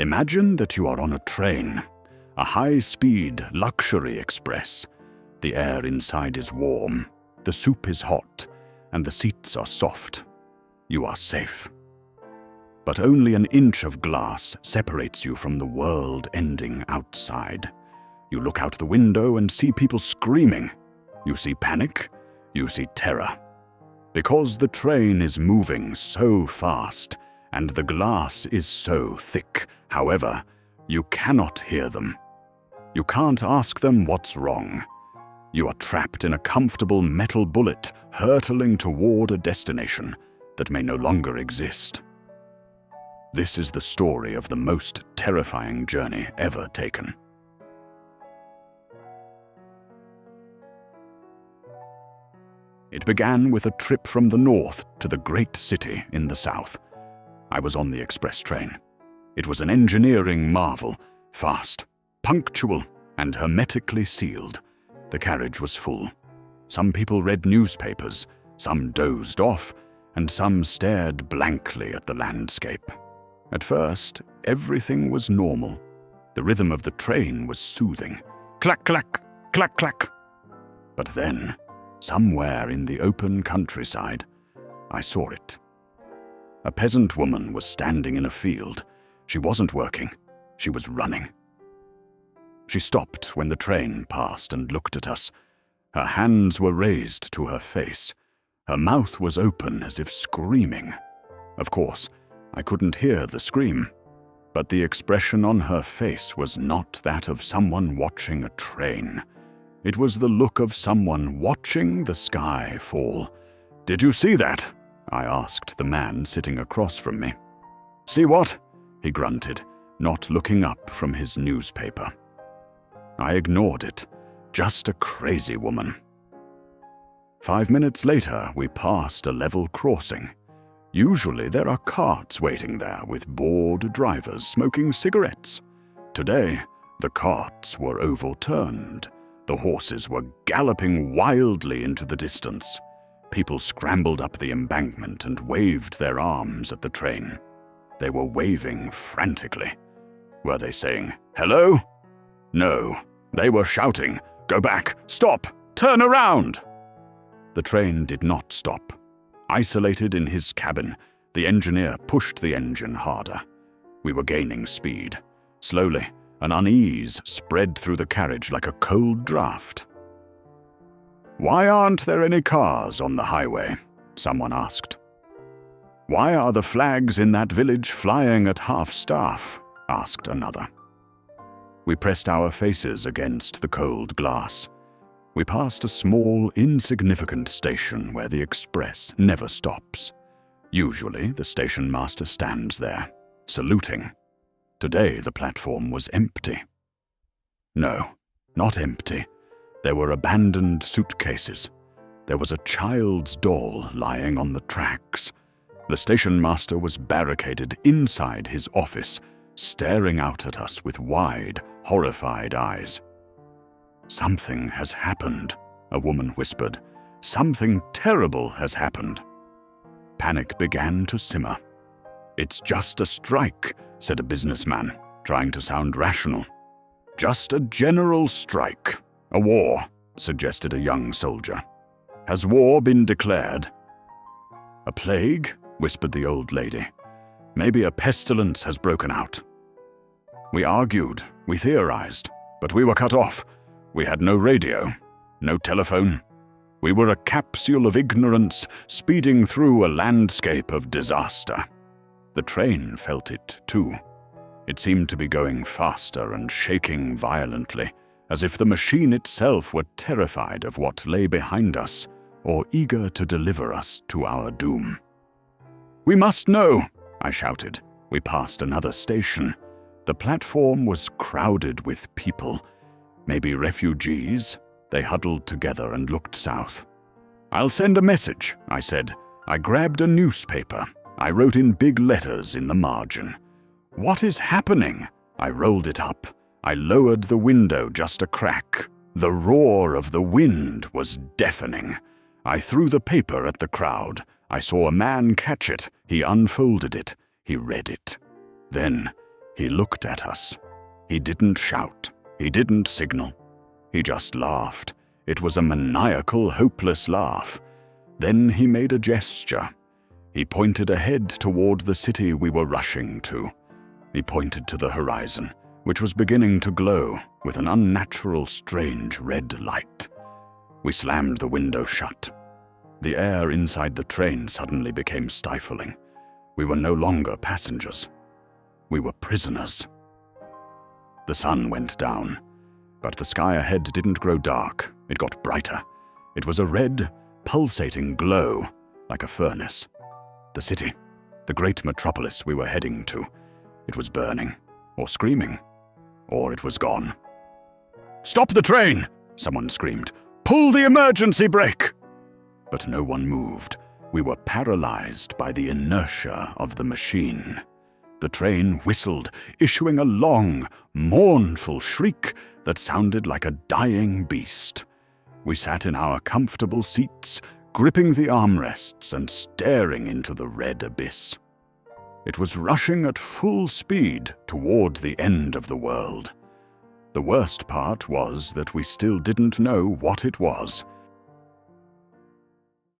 Imagine that you are on a train, a high-speed luxury express. The air inside is warm, the soup is hot, and the seats are soft. You are safe. But only an inch of glass separates you from the world ending outside. You look out the window and see people screaming. You see panic, you see terror. Because the train is moving so fast and the glass is so thick, however, you cannot hear them. You can't ask them what's wrong. You are trapped in a comfortable metal bullet hurtling toward a destination that may no longer exist. This is the story of the most terrifying journey ever taken. It began with a trip from the north to the great city in the south. I was on the express train. It was an engineering marvel, fast, punctual, and hermetically sealed. The carriage was full. Some people read newspapers, some dozed off, and some stared blankly at the landscape. At first, everything was normal. The rhythm of the train was soothing. Clack, clack, clack, clack. But then, somewhere in the open countryside, I saw it. A peasant woman was standing in a field. She wasn't working. She was running. She stopped when the train passed and looked at us. Her hands were raised to her face. Her mouth was open as if screaming. Of course, I couldn't hear the scream, but the expression on her face was not that of someone watching a train. It was the look of someone watching the sky fall. "Did you see that?" I asked the man sitting across from me. "See what?" he grunted, not looking up from his newspaper. I ignored it. Just a crazy woman. 5 minutes later, we passed a level crossing. Usually there are carts waiting there with bored drivers smoking cigarettes. Today, the carts were overturned. The horses were galloping wildly into the distance. People scrambled up the embankment and waved their arms at the train. They were waving frantically. Were they saying, "Hello"? No, they were shouting, "Go back! Stop! Turn around!" The train did not stop. Isolated in his cabin, the engineer pushed the engine harder. We were gaining speed. Slowly, an unease spread through the carriage like a cold draft. "Why aren't there any cars on the highway?" someone asked. "Why are the flags in that village flying at half-staff?" asked another. We pressed our faces against the cold glass. We passed a small, insignificant station where the express never stops. Usually, the station master stands there, saluting. Today, the platform was empty. No, not empty. There were abandoned suitcases. There was a child's doll lying on the tracks. The station master was barricaded inside his office, staring out at us with wide, horrified eyes. "Something has happened," a woman whispered. "Something terrible has happened." Panic began to simmer. "It's just a strike," said a businessman, trying to sound rational. "Just a general strike. A war," suggested a young soldier. "Has war been declared?" "A plague?" whispered the old lady. "Maybe a pestilence has broken out." We argued, we theorized, but we were cut off. We had no radio, no telephone. We were a capsule of ignorance speeding through a landscape of disaster. The train felt it too. It seemed to be going faster and shaking violently, as if the machine itself were terrified of what lay behind us, or eager to deliver us to our doom. "We must know," I shouted. We passed another station. The platform was crowded with people. Maybe refugees? They huddled together and looked south. "I'll send a message," I said. I grabbed a newspaper. I wrote in big letters in the margin. "What is happening?" I rolled it up. I lowered the window just a crack. The roar of the wind was deafening. I threw the paper at the crowd. I saw a man catch it. He unfolded it. He read it. Then He looked at us. He didn't shout. He didn't signal. He just laughed. It was a maniacal, hopeless laugh. Then he made a gesture. He pointed ahead toward the city we were rushing to. He pointed to the horizon, which was beginning to glow with an unnatural, strange red light. We slammed the window shut. The air inside the train suddenly became stifling. We were no longer passengers. We were prisoners. The sun went down, but the sky ahead didn't grow dark. It got brighter. It was a red, pulsating glow, like a furnace. The city, the great metropolis we were heading to, it was burning, or screaming, or it was gone. "Stop the train!" someone screamed. "Pull the emergency brake!" But no one moved. We were paralyzed by the inertia of the machine. The train whistled, issuing a long, mournful shriek that sounded like a dying beast. We sat in our comfortable seats, gripping the armrests and staring into the red abyss. It was rushing at full speed toward the end of the world. The worst part was that we still didn't know what it was.